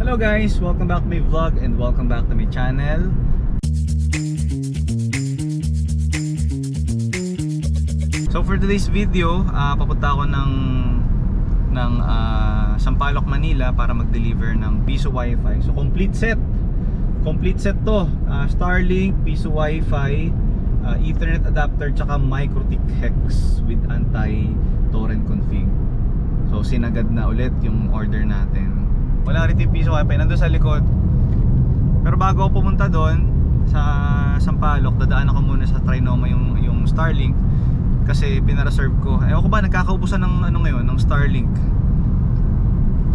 Hello guys, welcome back to my vlog and welcome back to my channel. So for today's video, papunta ako ng Sampaloc, Manila para mag-deliver ng Piso Wi-Fi. So complete set to, Starlink, Piso Wi-Fi, Ethernet adapter, tsaka MikroTik hex with anti-torrent config. So sinagad na ulit yung order natin. Wala rin yung Piso Wi-Fi, nandun sa likod. Pero bago ako pumunta doon sa Sampaloc, dadaan ako muna sa Trinoma yung Starlink kasi pinareserve ko. Ewan ko ba, nagkakaubusan ng ngayon, ng Starlink.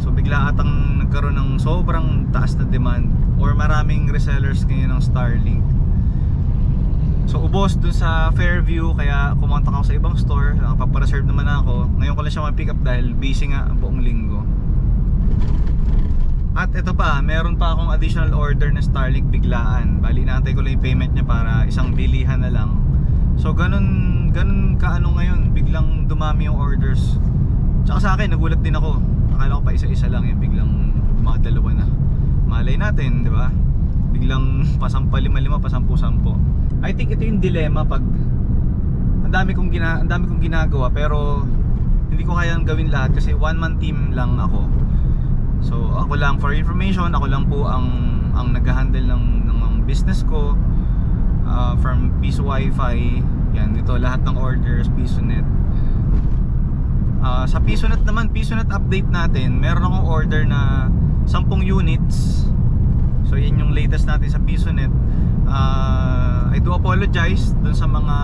So bigla atang nagkaroon ng sobrang taas na demand or maraming resellers ngayon ng Starlink. So ubos dun sa Fairview, kaya kumontak ako sa ibang store. Nakapapareserve naman ako. Ngayon ko lang siya ma-pick up dahil busy nga buong linggo. At ito pa, meron pa akong additional order na Starlink biglaan. Bali, inaantay ko lang yung payment niya para isang bilihan na lang. So ganun kaano ngayon, biglang dumami yung orders. Tsaka sa akin, nagulat din ako. Akala ko pa isa-isa lang yung biglang dumadalawa na. Malay natin, di ba? Biglang pasampa lima-lima, pasampu-sampo. I think ito yung dilemma pag ang dami kong ginagawa pero hindi ko kayang gawin lahat kasi one-man team lang ako. So ako lang, for information, ako lang po ang nag-handle ng business ko, from Piso Wi-Fi. Yan, dito lahat ng orders, PisoNet. Sa PisoNet naman, PisoNet update natin, meron akong order na 10 units. So yan yung latest natin sa PisoNet. I do apologize dun sa mga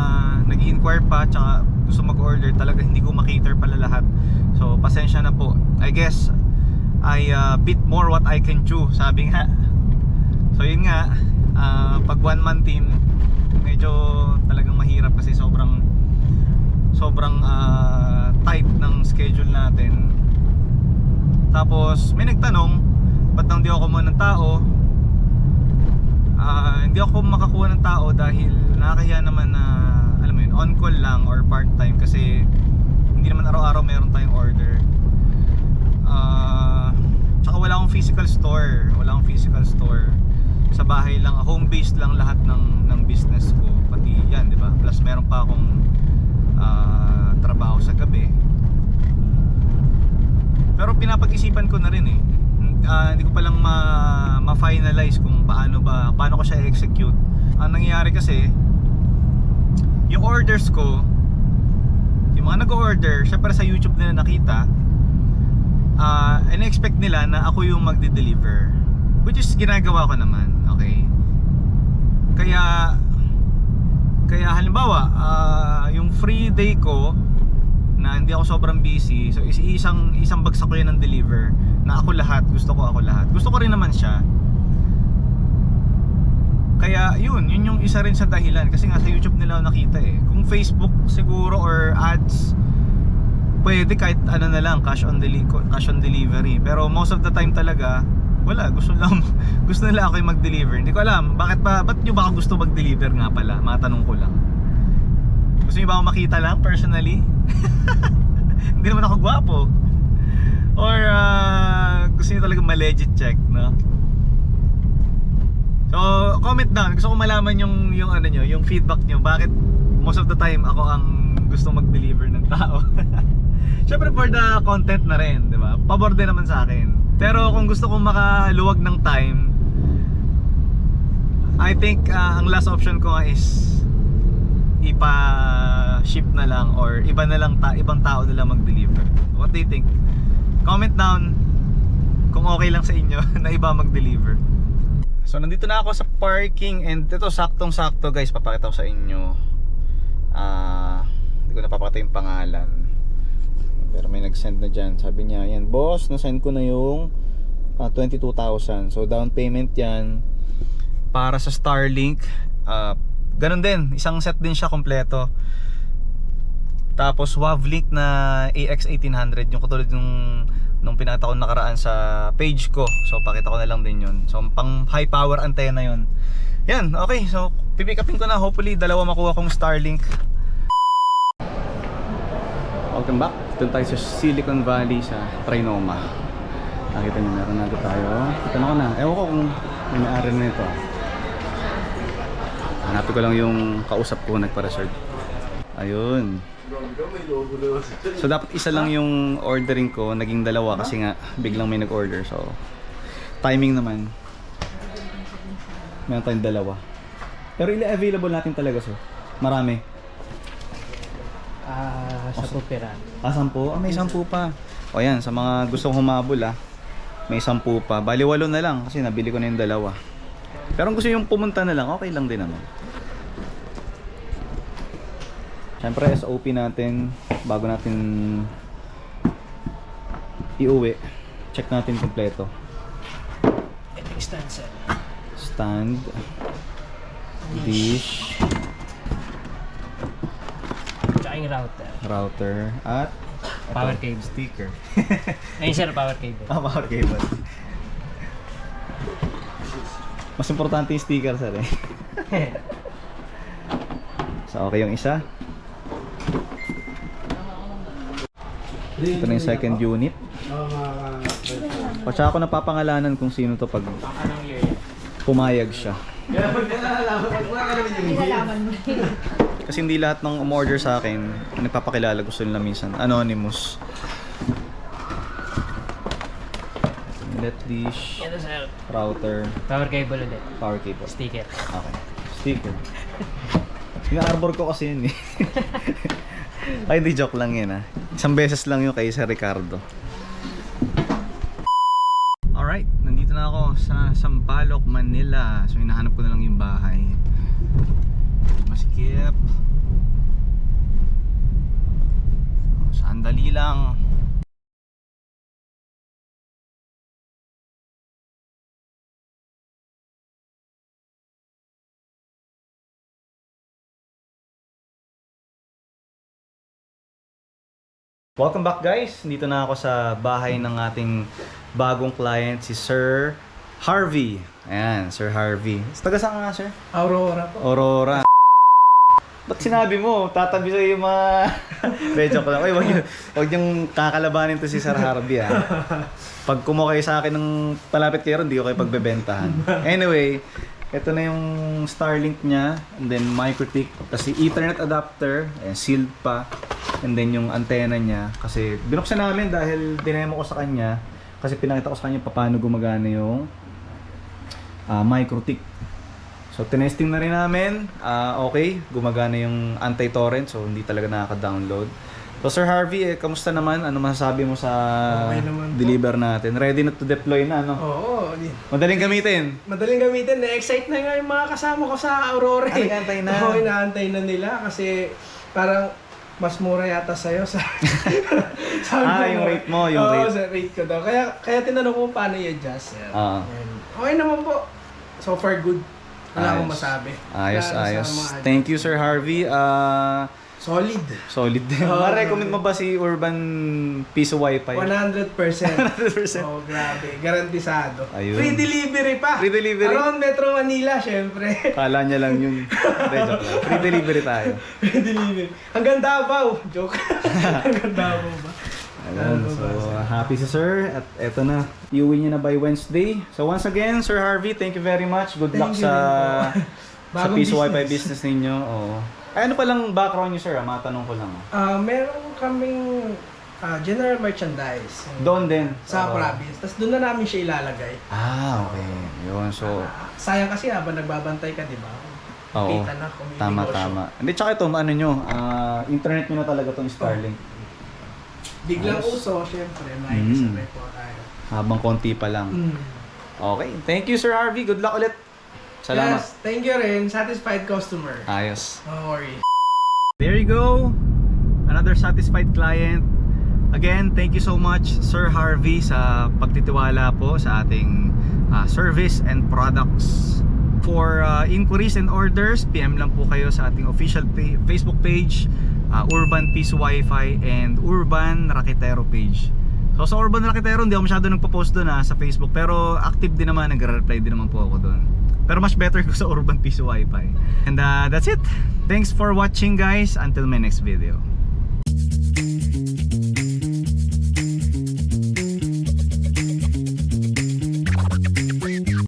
nag-i-inquire pa tsaka gusto mag-order. Talaga hindi ko ma-cater pala lahat. So pasensya na po. I guess I bit more what I can chew, sabi nga. So yun nga, pag one-man team, medyo talagang mahirap kasi sobrang tight ng schedule natin. Tapos may nagtanong, ba't nang di ako kumuha ng tao? Hindi ako makakuha ng tao dahil nakakahiya naman na, alam mo yun, on-call lang or part-time kasi hindi naman araw-araw meron tayong order. Tsaka wala akong physical store. Sa bahay lang, home-based lang lahat ng business ko. Pati yan, di ba? Plus meron pa akong trabaho sa gabi. Pero pinapag-isipan ko na rin eh. Hindi ko pa lang ma-finalize kung paano ko siya i-execute. Ang nangyayari kasi, yung orders ko, yung mga nag-order, syempre sa YouTube nila nakita, in-expect nila na ako yung magde-deliver, which is ginagawa ko naman, okay? Kaya halimbawa, yung free day ko na hindi ako sobrang busy, so isang bagsak ko yun ng deliver na ako lahat, gusto ko rin naman siya. Kaya yun yung isa rin sa dahilan kasi nga sa YouTube nila ako nakita eh. Kung Facebook siguro or ads, pwede kahit ano na lang, cash on delivery. Pero most of the time talaga, wala, gusto nila ako yung mag-deliver. Hindi ko alam, ba't nyo ba ako gusto mag-deliver nga pala? Matanong ko lang. Gusto nyo ba ako makita lang, personally? Hindi naman ako gwapo. Or gusto nyo talaga ma-legit check, no? So, comment down. Gusto ko malaman yung feedback nyo. Bakit most of the time ako ang gusto mag-deliver ng tao? Siyempre for the content na rin, di ba? Pabor din naman sa akin. Pero kung gusto kong makaluwag ng time, I think ang last option ko is ipa-ship na lang or ibang tao na lang mag-deliver. What do you think? Comment down kung okay lang sa inyo na iba mag-deliver. So nandito na ako sa parking and ito saktong-sakto guys, papakita ko sa inyo. Hindi ko napapakita yung pangalan. Pero may nag-send na dyan. Sabi niya, yan boss, na-send ko na yung 22,000. So down payment yan para sa Starlink. Ganun din, isang set din siya kompleto. Tapos Wavlink na AX1800, yung katulad nung pinakita ko nakaraan sa page ko. So pakita ko na lang din yun. So pang high power antenna yun. Yan, okay. So pipick upin ko na, hopefully dalawa makuha kong Starlink. Welcome back. Doon tayo sa Silicon Valley sa Trinoma. Nakita Kita nyo, meron na tayo. Tanong ko na, ewan ko kung may may-ari na ito. Hanapin ko lang yung kausap ko nagpa-reserve. Ayun. So dapat isa lang yung ordering ko, naging dalawa kasi nga biglang may nag-order. So timing naman, meron tayong dalawa. Pero available natin talaga, so marami. Sa pupera. 10? May 10 pa. O yan, sa mga gustong humabol may 10 pa. Bali 8 na lang kasi nabili ko na yung dalawa. Pero kung gusto yung pumunta na lang, okay lang din naman. Siyempre SOP natin bago natin iuwi, check natin kompleto. Stand sir. Stand, dish, Tsaka yung router. router, at Power ito, cable. sticker. Ayun sir, power cable. Power cable. Mas importante yung sticker, sir eh. So okay yung isa. Ito na yung second unit. O tsaka ako napapangalanan kung sino to pag Anong year yan? pumayag siya. Kasi hindi lahat ng umorder sa akin nagpapakilala, gusto nila minsan anonymous. Let dish, Ito sir. router, Power cable ulit. power cable. Sticker. Okay. Sticker. Ina-arbor ko kasi yun eh. Ay, hindi, joke lang yun Isang beses lang yun kay Sir Ricardo. Alright, nandito na ako sa Sampaloc, Manila. So hinahanap ko na lang yung bahay. Masikip. So, sandali lang. Welcome back guys! Dito na ako sa bahay ng ating bagong client, si Sir Harvey. Ayan, Sir Harvey. Taga saan nga, Sir? Aurora po. Aurora. Ba't sinabi mo? Tatabi sa'yo yung mga... Medyo ko lang. Uy, huwag niyong kakalabanin to si Sir Harvey Pag kumuha kayo sa akin ng palapit kayo ron, hindi ko kayo pagbebentahan. Anyway, ito na yung Starlink niya, and then MikroTik, kasi Ethernet adapter, sealed pa, and then yung antenna niya, kasi binuksan namin dahil dinemo ko sa kanya, kasi pinakita ko sa kanya paano gumagana yung MikroTik. So tinesting na rin namin, okay, gumagana yung anti-torrent, so hindi talaga nakaka-download. So Sir Harvey, kamusta naman? Ano masasabi mo sa Okay naman po. deliver natin? Ready na to deploy na, no? Oo. Madaling gamitin. Madaling gamitin. Na-excite na nga yung mga kasama ko sa Aurora. Ay, inaantay na. Oo, inaantay na nila kasi parang mas mura yata sa'yo sa... Yung rate mo, yung Oo, rate. sa rate ko daw. Kaya tinanong ko paano i-adjust. Okay naman po. So far good. Wala akong masabi. Ayos, Lalo sa ayos. mga Thank you, Sir Harvey. Solid. Solid din. Oo, Ma-recommend mo ba si Urban Piso Wi-Fi? 100%. 100%. Oh, grabe. Garantisado. Ayun. Free delivery pa. Free delivery? Around Metro Manila, syempre. Kala niya lang yun. Hindi, joke lang. Free delivery tayo. Free delivery. Hanggang Davao. Joke. Hanggang Davao ba? Ayun, so happy si Sir. At eto na. Iuwi niya na by Wednesday. So once again, Sir Harvey, thank you very much. Good luck Thank you sa Bagong Piso Wi-Fi business. business ninyo. Oo. Ay, ano palang background niyo, Sir? Matanong ko lang. Meron kaming general merchandise. Doon din. Sa Oo. province. Tapos doon na namin siya ilalagay. Okay. Yun, so... Sayang kasi habang nagbabantay ka, di ba? Oo. Kita na kung may Tama, negosyo. tama. Hindi, tsaka ito, ano nyo, internet nyo na talaga itong Starlink. Biglang Ayos. uso, syempre, makikisabay po tayo. Habang konti pa lang. Okay. Thank you, Sir Harvey. Good luck ulit. Salamat. Yes, thank you rin. Satisfied customer. Ayos. No worries. There you go. Another satisfied client. Again, thank you so much, Sir Harvey, sa pagtitiwala po sa ating service and products. For inquiries and orders, PM lang po kayo sa ating official Facebook page, Urban Piso Wi-Fi, and Urban Raketero page. So sa Urban Raketero, hindi ako masyado nagpa-post doon sa Facebook, pero active din naman, nagre-reply din naman po ako doon. Pero mas better ko sa Urban Piso Wi-Fi. And that's it. Thanks for watching guys. Until my next video.